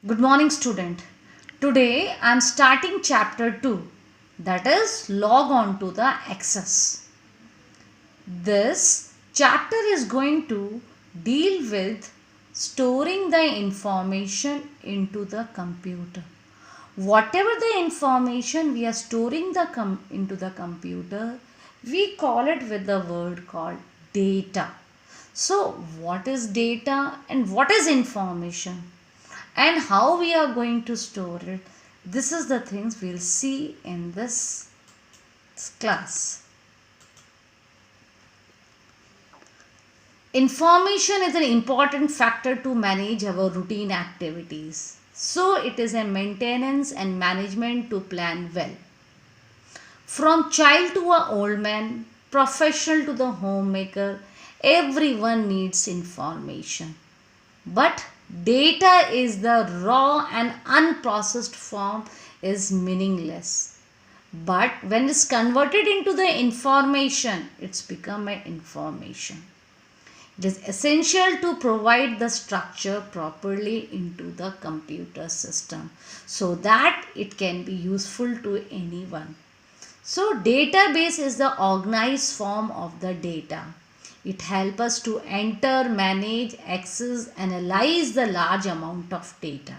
Good morning, student. Today I am starting chapter 2, that is log on to the access. This chapter is going to deal with storing the information into the computer. Whatever the information we are storing into the computer, we call it with the word called data. So, what is data and what is information? And how we are going to store it, this is the things we'll see in this class. Information is an important factor to manage our routine activities, so it is a maintenance and management to plan well. From child to a old man, professional to the homemaker, everyone needs information. But data is the raw and unprocessed form is meaningless. But when it's converted into the information, it's become an information. It is essential to provide the structure properly into the computer system so that it can be useful to anyone. So database is the organized form of the data. It helps us to enter, manage, access, analyze the large amount of data.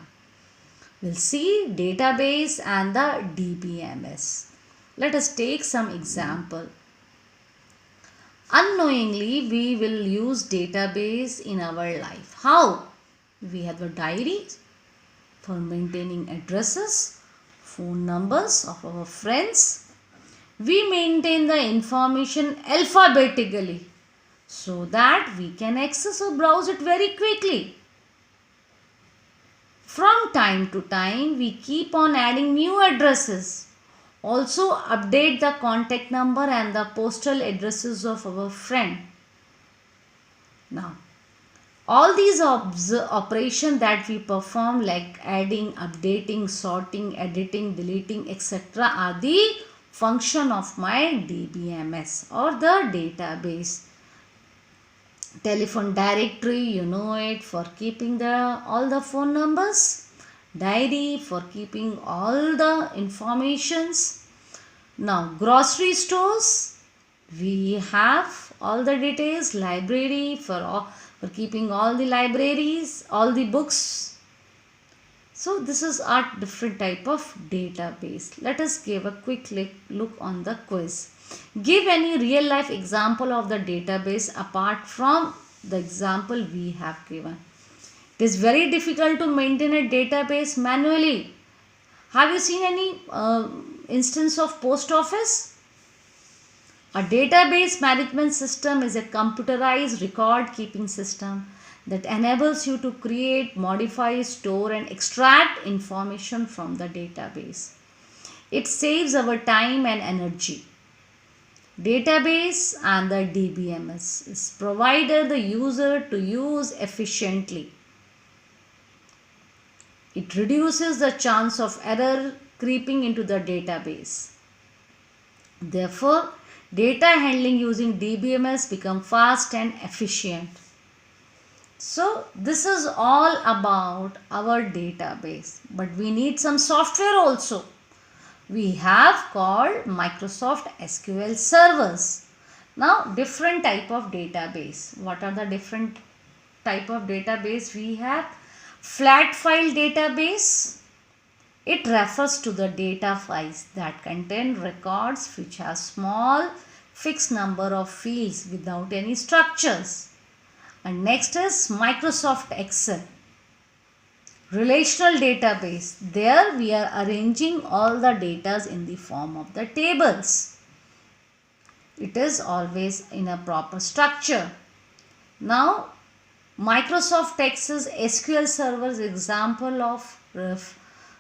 We'll see database and the DBMS. Let us take some example. Unknowingly, we will use database in our life. How? We have a diary for maintaining addresses, phone numbers of our friends. We maintain the information alphabetically so that we can access or browse it very quickly. From time to time, we keep on adding new addresses. Also update the contact number and the postal addresses of our friend. Now, all these operations that we perform like adding, updating, sorting, editing, deleting, etc. are the function of my DBMS or the database. Telephone directory, you know it, for keeping all the phone numbers. Diary for keeping all the informations. Now grocery stores, we have all the details. Library for keeping all the libraries, all the books. So this is our different type of database. Let us give a quick look on the quiz. Give any real life example of the database apart from the example we have given. It is very difficult to maintain a database manually. Have you seen any instance of post office? A database management system is a computerized record keeping system that enables you to create, modify, store and extract information from the database. It saves our time and energy. Database and the DBMS is provided the user to use efficiently. It reduces the chance of error creeping into the database. Therefore, data handling using DBMS become fast and efficient. So, this is all about our database. But we need some software also. We have called Microsoft SQL servers. Now, different type of database. What are the different type of database we have? Flat file database. It refers to the data files that contain records which have small fixed number of fields without any structures. And next is Microsoft Excel. Relational database. There we are arranging all the data in the form of the tables. It is always in a proper structure. Now, Microsoft Access SQL Server is example of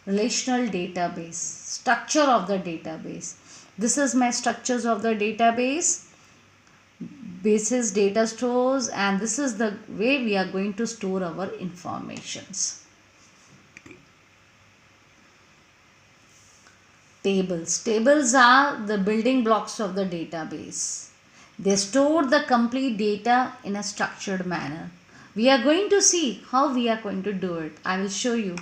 relational database. Structure of the database. This is my structures of the database. Bases, data stores, and this is the way we are going to store our informations. Tables. Tables are the building blocks of the database. They store the complete data in a structured manner. We are going to see how we are going to do it. I will show you.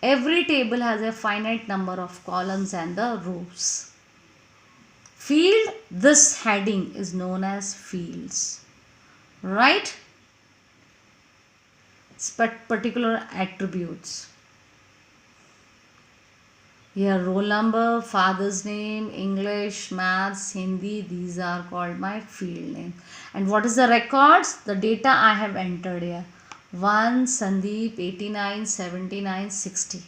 Every table has a finite number of columns and the rows. Field, this heading is known as fields, right? Particular attributes. Here roll number, father's name, English, maths, Hindi, these are called my field name. And what is the records? The data I have entered here. 1 Sandeep 89 79 60.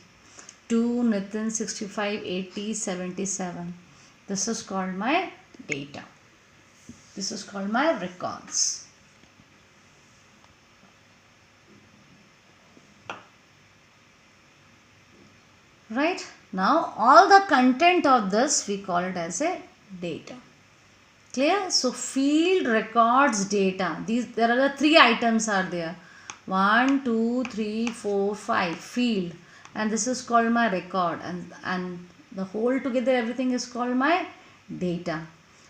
2 Nitin 65 80 77. This is called my data. This is called my records. Right? Now all the content of this we call it as a data. Clear? So field, records, data. There are the three items are there. 1 2 3 4 5 field, and this is called my record, and the whole together everything is called my data.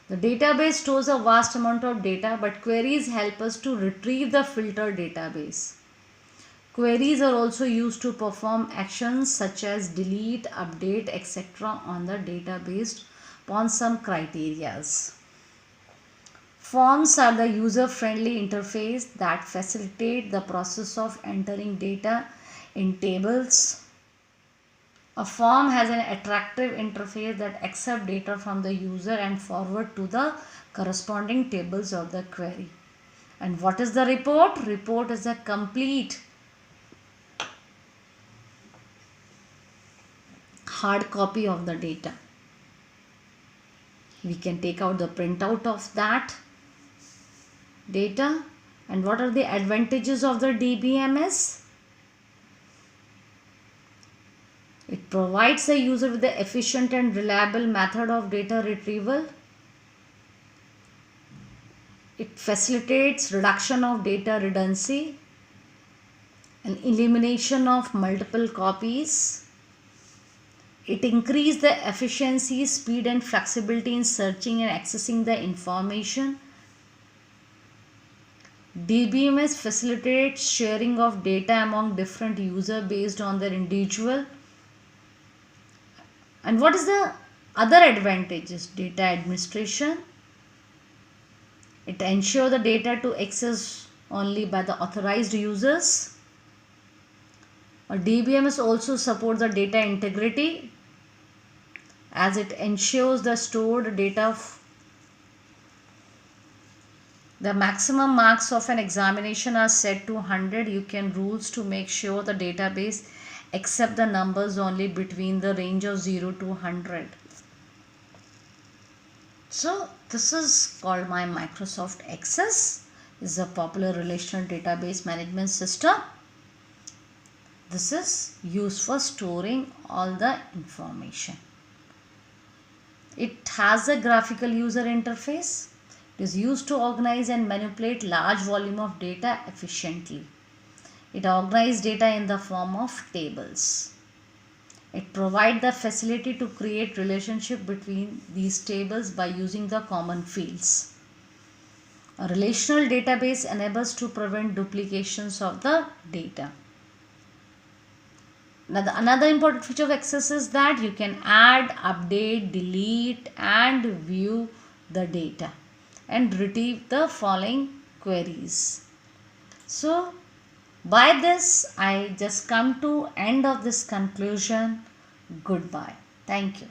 The database stores a vast amount of data, but queries help us to retrieve the filtered database. Queries are also used to perform actions such as delete, update, etc. on the database upon some criterias. Forms are the user-friendly interface that facilitate the process of entering data in tables. A form has an attractive interface that accepts data from the user and forward to the corresponding tables of the query. And what is the report? Report is a complete hard copy of the data. We can take out the printout of that data. And what are the advantages of the DBMS? It provides the user with the efficient and reliable method of data retrieval. It facilitates reduction of data redundancy and elimination of multiple copies. It increases the efficiency, speed and flexibility in searching and accessing the information. DBMS facilitates sharing of data among different users based on their individual. And what is the other advantages? Data administration. It ensures the data to access only by the authorized users. DBMS also supports the data integrity, as it ensures the stored data. The maximum marks of an examination are set to 100. You can rules to make sure the database accept the numbers only between the range of 0 to 100. So this is called my Microsoft Access. This is a popular relational database management system. This is used for storing all the information. It has a graphical user interface. It is used to organize and manipulate large volume of data efficiently. It organizes data in the form of tables. It provides the facility to create relationship between these tables by using the common fields. A relational database enables to prevent duplications of the data. Now, another important feature of Access is that you can add, update, delete and view the data and retrieve the following queries. So, by this I just come to end of this conclusion. Goodbye. Thank you.